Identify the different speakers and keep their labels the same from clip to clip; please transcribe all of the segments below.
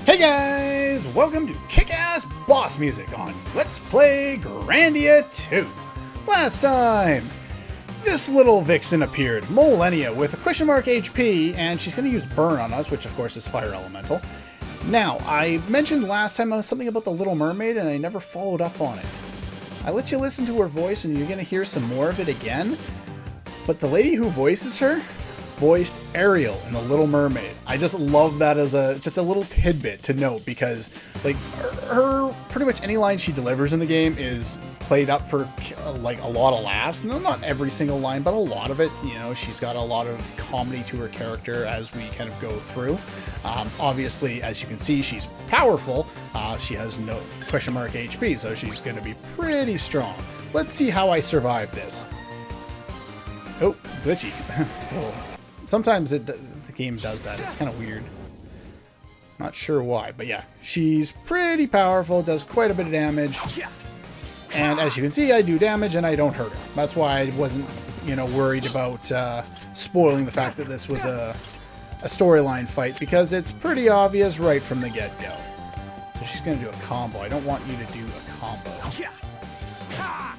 Speaker 1: Hey guys! Welcome to Kick-Ass Boss Music on Let's Play Grandia 2. Last time, this little vixen appeared, Millennia, with a question mark HP, and she's going to use Burn on us, which of course is Fire Elemental. Now, I mentioned last time something about the Little Mermaid, and I never followed up on it. I let you listen to her voice, and you're going to hear some more of it again, but the lady who voices her voiced Ariel in The Little Mermaid. I just love that as just a little tidbit to note, because like her pretty much any line she delivers in the game is played up for like a lot of laughs. No, not every single line, but a lot of it. You know, she's got a lot of comedy to her character as we kind of go through. Obviously, as you can see, she's powerful. She has no question mark HP, so she's going to be pretty strong. Let's see how I survive this. Oh, glitchy. Sometimes the game does that. It's kind of weird. Not sure why, but yeah. She's pretty powerful, does quite a bit of damage. And as you can see, I do damage and I don't hurt her. That's why I wasn't, you know, worried about spoiling the fact that this was a storyline fight, because it's pretty obvious right from the get-go. So she's going to do a combo. I don't want you to do a combo. I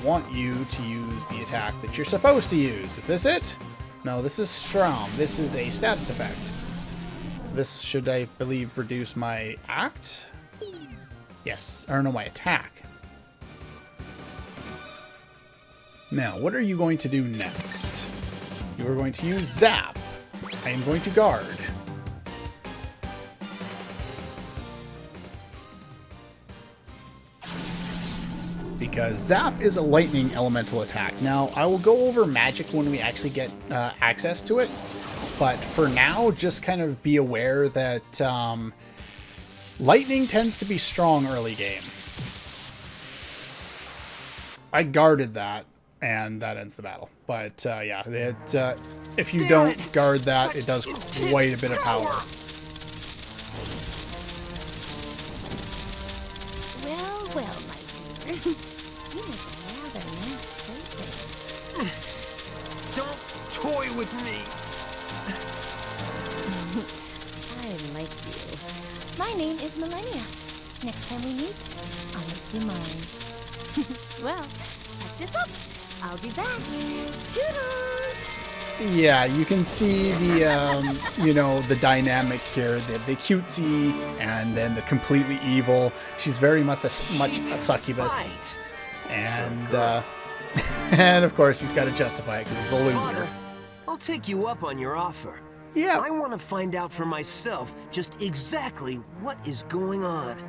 Speaker 1: want you to use the attack that you're supposed to use. Is this it? No, this is Strom. This is a status effect. This should, I believe, reduce my act? Yes, or no, my attack. Now, what are you going to do next? You are going to use Zap. I am going to guard. Because Zap is a lightning elemental attack. Now, I will go over magic when we actually get access to it, but for now, just kind of be aware that lightning tends to be strong early game. I guarded that, and that ends the battle. But yeah, if you don't guard that, it does quite a bit of power.
Speaker 2: Well, well, my dear. You make a rather nice plaything.
Speaker 3: Don't toy with me.
Speaker 2: I like you. My name is Millennia. Next time we meet, I'll make you mine. Well, pack this up. I'll be back. Toodles!
Speaker 1: Yeah, you can see the, you know, the dynamic here, the cutesy and then the completely evil. She's very much a succubus.
Speaker 3: Right.
Speaker 1: And, and of course he's got to justify it because he's a loser.
Speaker 3: Father, I'll take you up on your offer.
Speaker 1: Yeah.
Speaker 3: I want to find out for myself just exactly what is going on.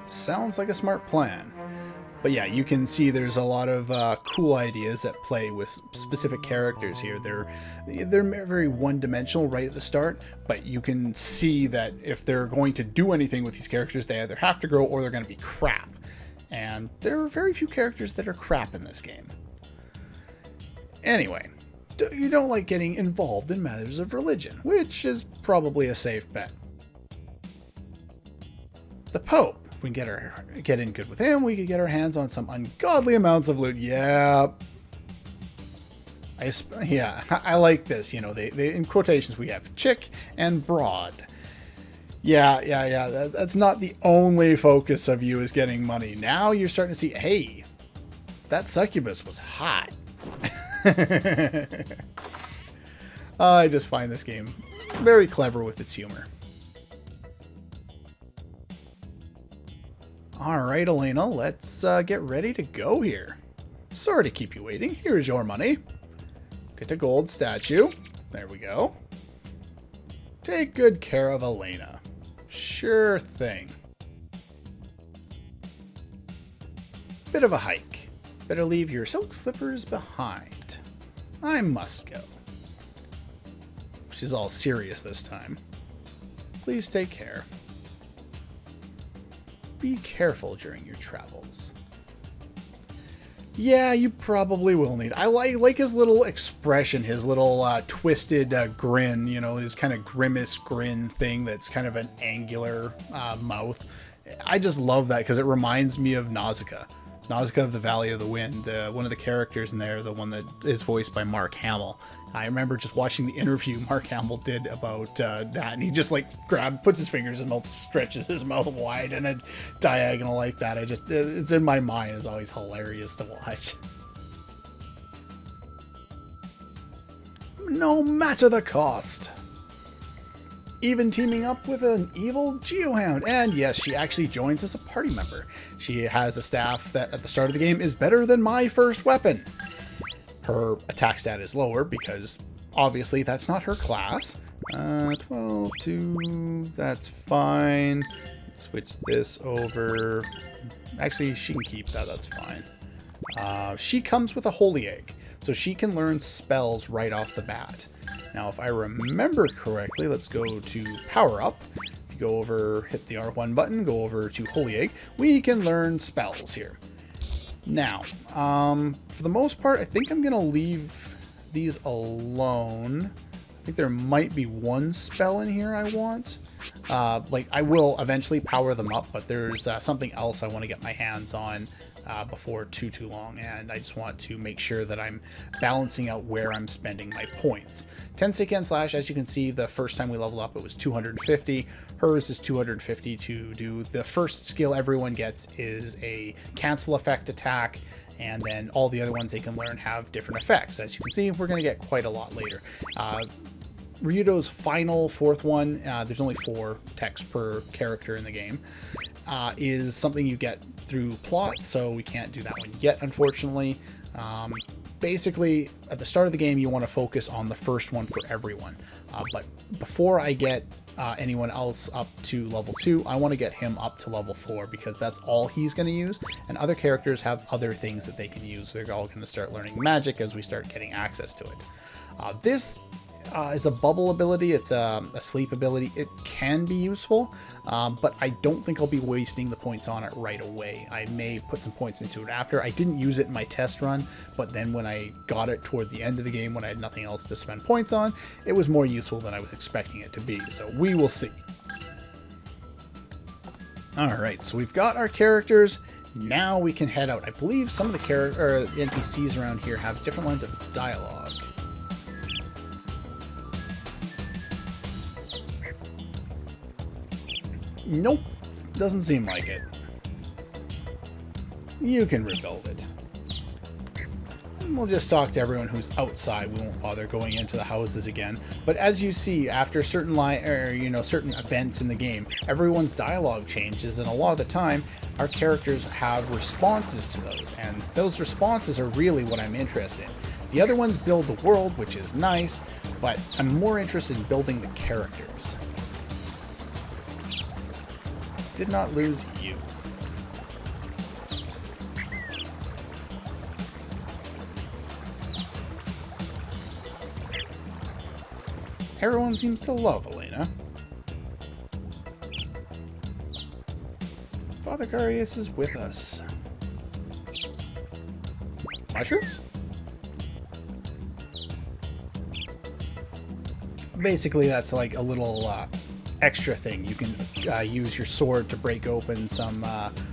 Speaker 1: Sounds like a smart plan. But yeah, you can see there's a lot of cool ideas at play with specific characters here. They're very one-dimensional right at the start, but you can see that if they're going to do anything with these characters, they either have to grow or they're going to be crap. And there are very few characters that are crap in this game. Anyway, you don't like getting involved in matters of religion, which is probably a safe bet. The Pope. If we can get in good with him, we could get our hands on some ungodly amounts of loot. Yeah. I like this. You know, they in quotations we have chick and broad. Yeah. That's not the only focus of you is getting money. Now you're starting to see, hey, that succubus was hot. I just find this game very clever with its humor. Alright, Elena, let's get ready to go here. Sorry to keep you waiting. Here's your money. Get a gold statue. There we go. Take good care of Elena. Sure thing. Bit of a hike. Better leave your silk slippers behind. I must go. She's all serious this time. Please take care. Be careful during your travels. Yeah, you probably will need. I like his little expression, his little twisted grin, you know, his kind of grimace grin thing that's kind of an angular mouth. I just love that because it reminds me of Nausicaa. Nausicaa of the Valley of the Wind. One of the characters in there, the one that is voiced by Mark Hamill. I remember just watching the interview Mark Hamill did about that, and he just like puts his fingers in his mouth, stretches his mouth wide in a diagonal like that. It's in my mind. It's always hilarious to watch. No matter the cost. Even teaming up with an evil Geohound. And yes, she actually joins as a party member. She has a staff that at the start of the game is better than my first weapon. Her attack stat is lower because obviously that's not her class. 12, 2, that's fine. Switch this over. Actually, she can keep that, that's fine. She comes with a Holy Egg, so she can learn spells right off the bat. Now, if I remember correctly, let's go to Power Up. If you go over, hit the R1 button, go over to Holy Egg, we can learn spells here. Now, for the most part, I think I'm going to leave these alone. I think there might be one spell in here I want. Like, I will eventually power them up, but there's something else I want to get my hands on before too long, and I just want to make sure that I'm balancing out where I'm spending my points. Tenseiken Slash, as you can see, the first time we level up it was 250. Hers is 250 to do. The first skill everyone gets is a cancel effect attack, and then all the other ones they can learn have different effects. As you can see, we're going to get quite a lot later. Ryudo's final fourth one, there's only 4 techs per character in the game, is something you get through plot, so we can't do that one yet, unfortunately. Basically, at the start of the game, you want to focus on the first one for everyone. But before I get anyone else up to level 2, I want to get him up to level 4 because that's all he's going to use, and other characters have other things that they can use. They're all going to start learning magic as we start getting access to it. This is a bubble ability. It's a sleep ability. It can be useful, but I don't think I'll be wasting the points on it right away. I may put some points into it after. I didn't use it in my test run, but then when I got it toward the end of the game, when I had nothing else to spend points on, it was more useful than I was expecting it to be. So we will see. Alright, so we've got our characters. Now we can head out. I believe some of the NPCs around here have different lines of dialogue. Nope, doesn't seem like it. You can rebuild it. We'll just talk to everyone who's outside. We won't bother going into the houses again. But as you see, after certain certain events in the game, everyone's dialogue changes, and a lot of the time, our characters have responses to those, and those responses are really what I'm interested in. The other ones build the world, which is nice, but I'm more interested in building the characters. Did not lose you. Everyone seems to love Elena. Father Garius is with us. Mushrooms? Basically, that's like a little extra thing. You can use your sword to break open some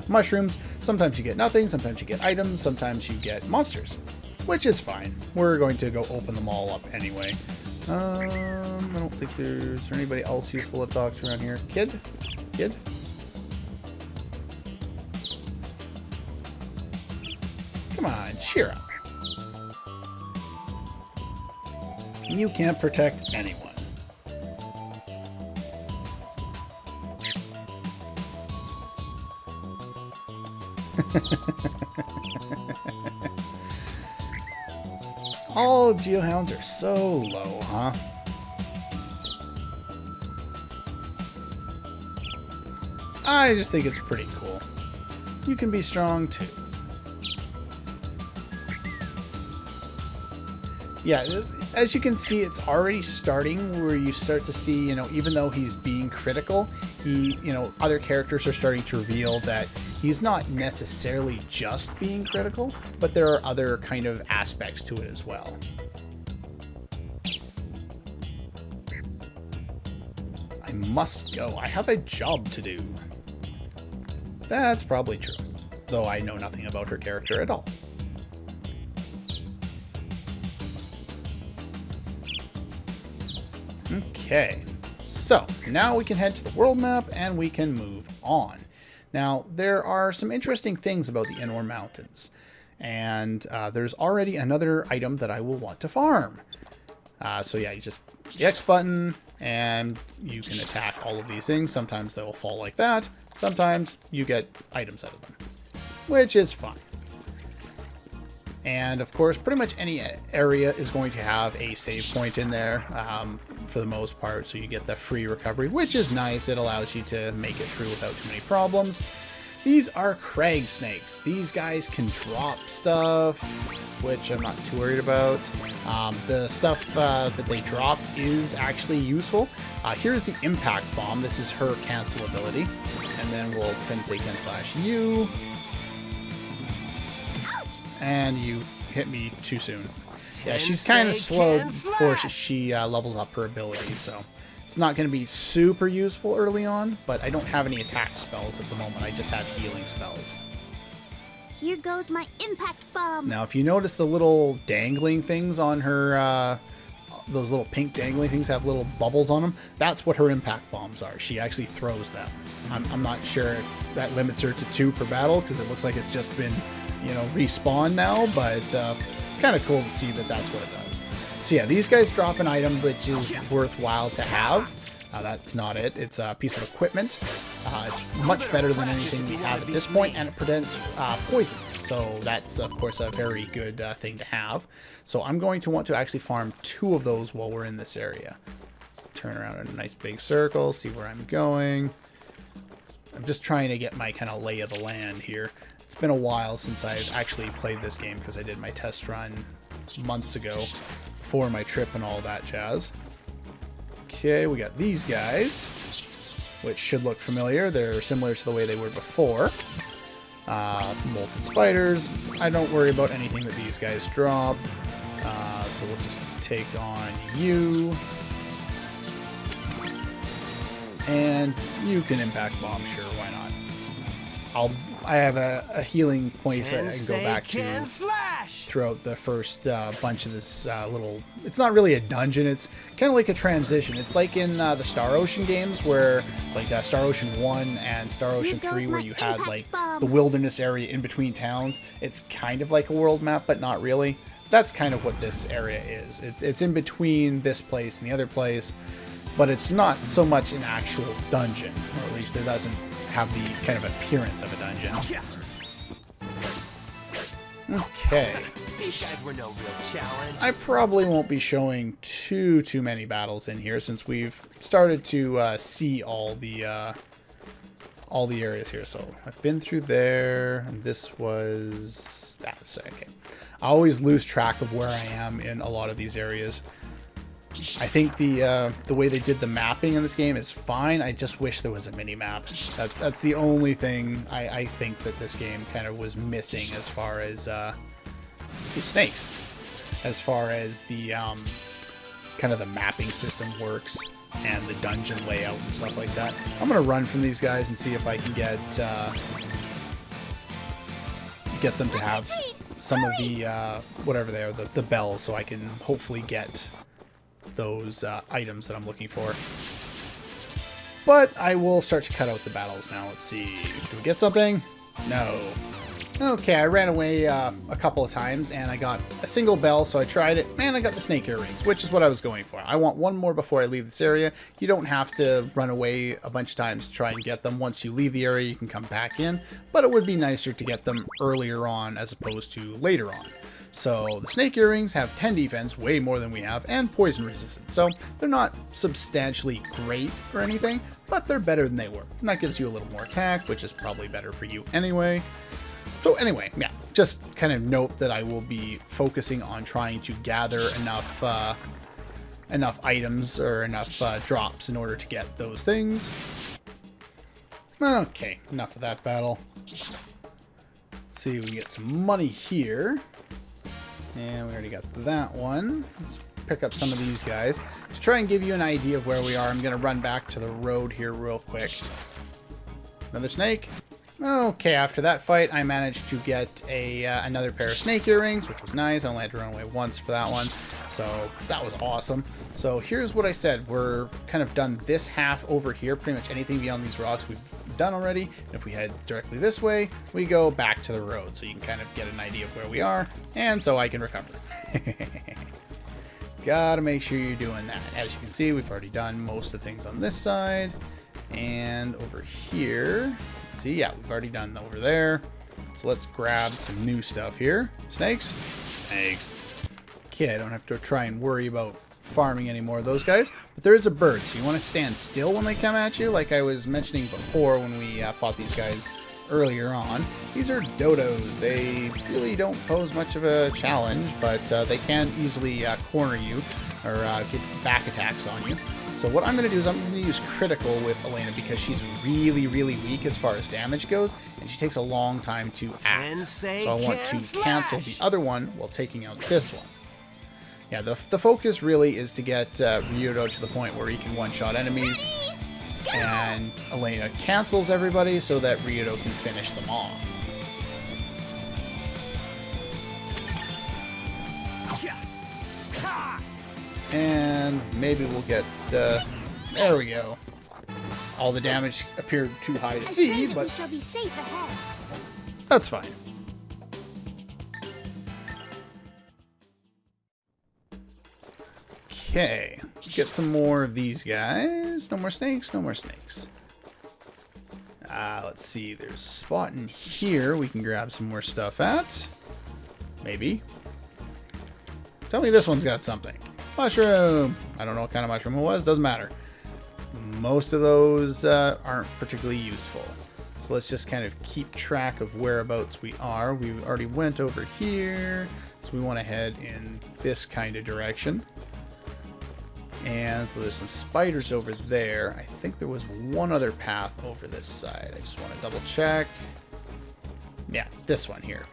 Speaker 1: mushrooms. Sometimes you get nothing, sometimes you get items, sometimes you get monsters, which is fine. We're going to go open them all up anyway. I don't think there's anybody else useful to talk to around here. Kid? Kid? Come on, cheer up. You can't protect anyone. All Geohounds are so low, huh? I just think it's pretty cool. You can be strong too. Yeah, as you can see, it's already starting where you start to see, even though he's being critical, other characters are starting to reveal that he's not necessarily just being critical, but there are other kind of aspects to it as well. I must go. I have a job to do. That's probably true. though I know nothing about her character at all. Okay, so now we can head to the world map and we can move on. Now, there are some interesting things about the Inor Mountains, and there's already another item that I will want to farm. So yeah, you just the X button and you can attack all of these things. Sometimes they will fall like that. Sometimes you get items out of them, which is fun. And of course, pretty much any area is going to have a save point in there for the most part. So you get the free recovery, which is nice. It allows you to make it through without too many problems. These are crag snakes. These guys can drop stuff, which I'm not too worried about. The stuff that they drop is actually useful. Here's the impact bomb. This is her cancel ability. And then we'll Tenseiken/U. And you hit me too soon. Yeah, she's kind of slow before she levels up her ability, so it's not going to be super useful early on, but I don't have any attack spells at the moment. I just have healing spells.
Speaker 2: Here goes my impact bomb.
Speaker 1: Now, if you notice the little dangling things on her, those little pink dangling things have little bubbles on them, that's what her impact bombs are. She actually throws them. I'm not sure if that limits her to 2 per battle, because it looks like it's just been, you know, respawn now, but kind of cool to see that that's what it does. So yeah, these guys drop an item which is worthwhile to have. That's not it. It's a piece of equipment. It's much better than anything we have at this point, and it prevents poison. So that's, of course, a very good thing to have. So I'm going to want to actually farm 2 of those while we're in this area. Turn around in a nice big circle, see where I'm going. I'm just trying to get my kind of lay of the land here. It's been a while since I've actually played this game because I did my test run months ago for my trip and all that jazz. Okay, we got these guys, which should look familiar. They're similar to the way they were before. Molten spiders. I don't worry about anything that these guys drop. So we'll just take on you. And you can impact bomb, sure, why not? I have a healing point that I can go back to throughout the first bunch of this little... It's not really a dungeon, it's kind of like a transition. It's like in the Star Ocean games where, like Star Ocean 1 and Star Ocean 3, where you had like the wilderness area in between towns. It's kind of like a world map, but not really. That's kind of what this area is. It's in between this place and the other place, but it's not so much an actual dungeon, or at least it doesn't have the kind of appearance of a dungeon. Okay.
Speaker 3: These guys were no real challenge.
Speaker 1: I probably won't be showing too many battles in here since we've started to see all the areas here. So I've been through there, and this was that's okay. I always lose track of where I am in a lot of these areas. I think the way they did the mapping in this game is fine. I just wish there was a mini-map. That's the only thing I think that this game kind of was missing as far as snakes. As far as the kind of the mapping system works and the dungeon layout and stuff like that. I'm gonna run from these guys and see if I can get them to have some of the whatever they are, the bells, so I can hopefully get those items that I'm looking for. But I will start to cut out the battles now. Let's see. Do we get something? No. Okay, I ran away a couple of times and I got a single bell, so I tried it, and I got the snake earrings, which is what I was going for. I want one more before I leave this area. You don't have to run away a bunch of times to try and get them. Once you leave the area, you can come back in, but it would be nicer to get them earlier on as opposed to later on. So the snake earrings have 10 defense, way more than we have, and poison resistance. So they're not substantially great or anything, but they're better than they were. And that gives you a little more attack, which is probably better for you anyway. So anyway, yeah, just kind of note that I will be focusing on trying to gather enough items or enough drops in order to get those things. Okay, enough of that battle. Let's see if we can get some money here. And we already got that one. Let's pick up some of these guys. To try and give you an idea of where we are, I'm going to run back to the road here real quick. Another snake. Okay, after that fight, I managed to get another pair of snake earrings, which was nice. I only had to run away once for that one, so that was awesome. So here's what I said. We're kind of done this half over here. Pretty much anything beyond these rocks we've done already. And if we head directly this way, we go back to the road, so you can kind of get an idea of where we are, and so I can recover. Gotta make sure you're doing that. As you can see, we've already done most of the things on this side. And over here, see, yeah, we've already done over there. So let's grab some new stuff here. Snakes? Snakes. Okay, I don't have to try and worry about farming any more of those guys. But there is a bird, so you want to stand still when they come at you, like I was mentioning before when we fought these guys earlier on. These are dodos. They really don't pose much of a challenge, but they can easily corner you or get back attacks on you. So what I'm going to do is I'm going to use critical with Elena because she's really, really weak as far as damage goes, and she takes a long time to act. So I want to cancel the other one while taking out this one. Yeah, the focus really is to get Ryudo to the point where he can one-shot enemies, and Elena cancels everybody so that Ryudo can finish them off. And maybe we'll get there we go. All the damage appeared too high to see, but
Speaker 2: we shall be safe ahead.
Speaker 1: That's fine. Okay, let's get some more of these guys. No more snakes, no more snakes. Let's see, there's a spot in here we can grab some more stuff at. Maybe. Tell me this one's got something. Mushroom! I don't know what kind of mushroom it was, doesn't matter. Most of those aren't particularly useful. So let's just kind of keep track of whereabouts we are. We already went over here, so we want to head in this kind of direction. And so there's some spiders over there. I think there was one other path over this side. I just want to double check. Yeah, this one here.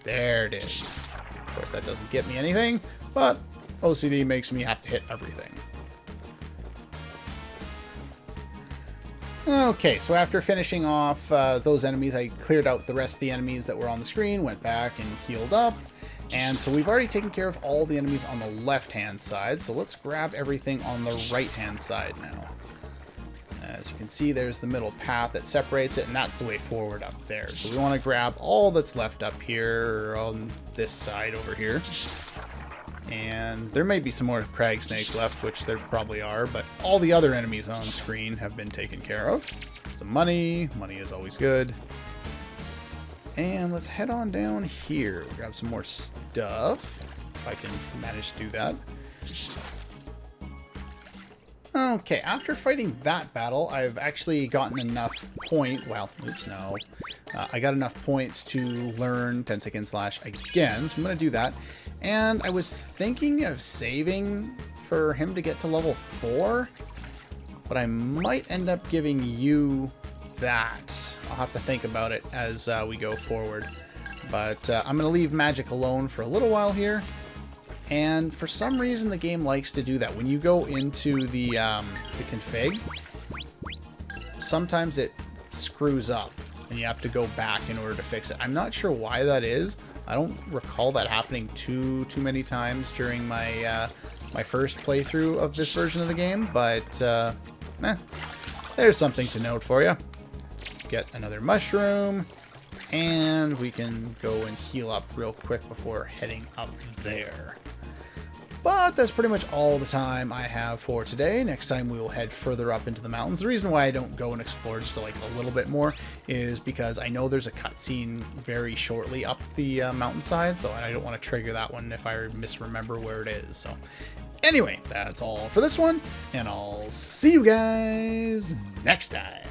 Speaker 1: There it is. Of course, that doesn't get me anything, but OCD makes me have to hit everything. Okay, so after finishing off those enemies, I cleared out the rest of the enemies that were on the screen, went back and healed up. And so we've already taken care of all the enemies on the left-hand side, so let's grab everything on the right-hand side now. As you can see, there's the middle path that separates it, and that's the way forward up there. So we want to grab all that's left up here on this side over here. And there may be some more crag snakes left, which there probably are, but all the other enemies on screen have been taken care of. Some money. Money is always good. And let's head on down here. Grab some more stuff, if I can manage to do that. Okay, after fighting that battle, I've actually gotten enough I got enough points to learn 10-second slash again, so I'm going to do that. And I was thinking of saving for him to get to level 4, but I might end up giving you that. I'll have to think about it as we go forward. But I'm going to leave magic alone for a little while here. And for some reason, the game likes to do that. When you go into the config, sometimes it screws up, and you have to go back in order to fix it. I'm not sure why that is. I don't recall that happening too many times during my my first playthrough of this version of the game, but there's something to note for you. Get another mushroom, and we can go and heal up real quick before heading up there. But that's pretty much all the time I have for today. Next time we will head further up into the mountains. The reason why I don't go and explore just like a little bit more is because I know there's a cutscene very shortly up the mountainside, so I don't want to trigger that one if I misremember where it is. So anyway, that's all for this one, and I'll see you guys next time.